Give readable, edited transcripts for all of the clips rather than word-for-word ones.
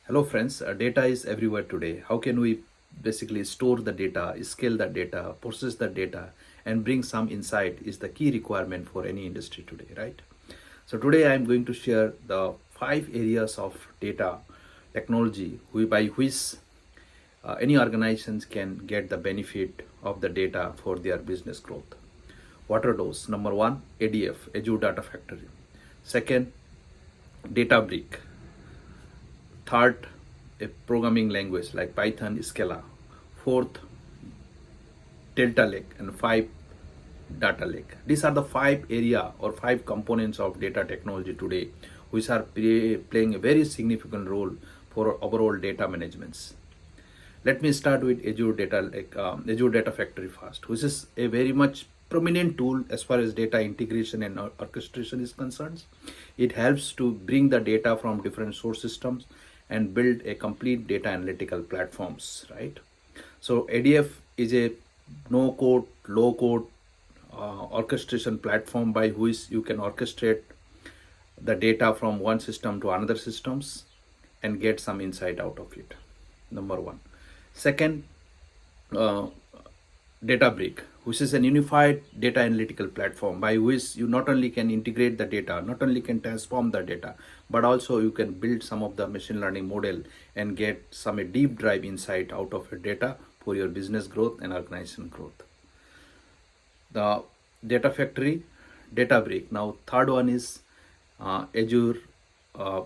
Hello friends, data is everywhere today. How can we basically store the data, scale the data, process the data, and bring some insight is the key requirement for any industry today, right? So today I am going to share the 5 areas of data technology by which any organizations can get the benefit of the data for their business growth. What are those? Number one, ADF, Azure Data Factory. Second, Databricks. Third, a programming language like Python, Scala. Fourth, Delta Lake, and five, Data Lake. These are the 5 area or 5 components of data technology today, which are playing a very significant role for overall data management. Let me start with Azure Data Lake, Azure Data Factory first, which is a very much prominent tool as far as data integration and orchestration is concerned. It helps to bring the data from different source systems and build a complete data analytical platforms, right? So ADF is a no code, low code orchestration platform by which you can orchestrate the data from one system to another systems and get some insight out of it. Number one. Second, uh, Databricks, which is an unified data analytical platform by which you not only can integrate the data, not only can transform the data, but also you can build some of the machine learning model and get some a deep dive insight out of your data for your business growth and organization growth. The Data Factory, Databricks. Now, third one is Azure, uh,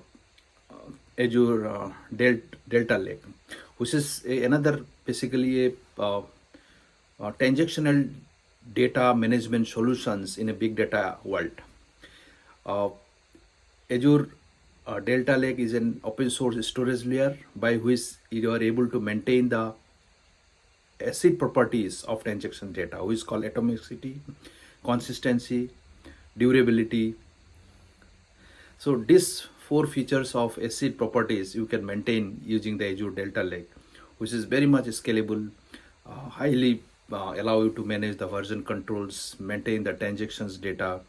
Delta Lake, which is another basically a transactional data management solutions in a big data world. Uh, Azure Delta Lake is an open source storage layer by which you are able to maintain the acid properties of transaction data, which is called atomicity, consistency, durability. So these 4 features of acid properties you can maintain using the Azure Delta Lake, which is very much scalable, highly allow you to manage the version controls, maintain the transactions data,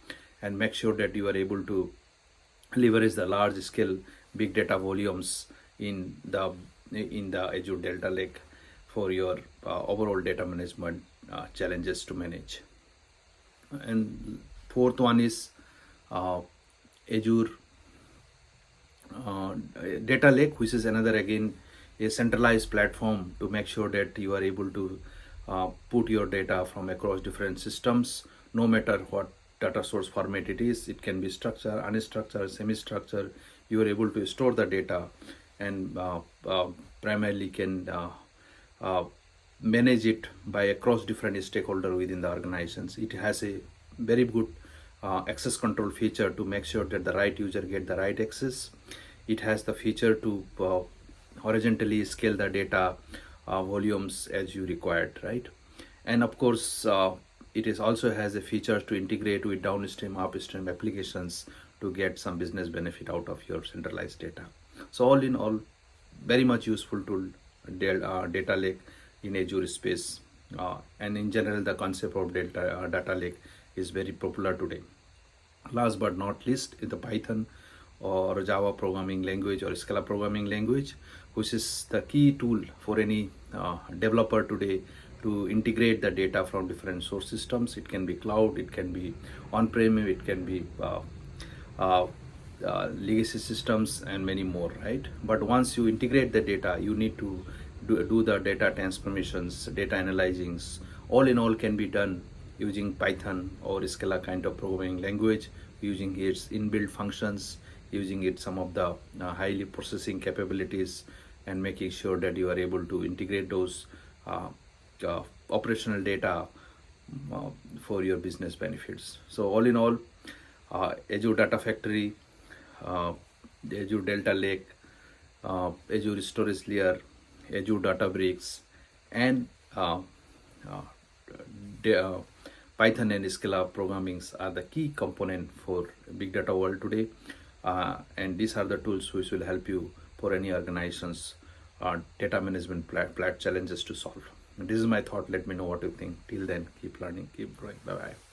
and make sure that you are able to leverage the large scale big data volumes in the Azure Delta Lake for your overall data management challenges to manage. And fourth one is Azure Data Lake, which is another again a centralized platform to make sure that you are able to put your data from across different systems, no matter what data source format it is. It can be structured, unstructured, semi-structured. You are able to store the data and primarily can manage it by across different stakeholder within the organizations. It has a very good access control feature to make sure that the right user get the right access. It has the feature to horizontally scale the data volumes as you required, right? And of course, it is also has a feature to integrate with downstream, upstream applications to get some business benefit out of your centralized data. So all in all, very much useful tool, data lake in Azure space, and in general, the concept of data lake is very popular today. Last but not least is the Python or Java programming language or Scala programming language, which is the key tool for any developer today to integrate the data from different source systems. It can be cloud, it can be on-prem, it can be uh, legacy systems, and many more, right? But once you integrate the data, you need to do the data transformations, data analyzings. All in all, can be done using Python or Scala kind of programming language, using its inbuilt functions, using it some of the highly processing capabilities, and making sure that you are able to integrate those operational data for your business benefits. So all in all, Azure Data Factory, uh, Azure Delta Lake, Azure Storage Layer, Azure Databricks, and uh, Python and Scala programmings are the key component for big data world today. And these are the tools which will help you for any organizations data management challenges to solve. And this is my thought. Let me know what you think. Till then, keep learning, keep growing. Bye bye.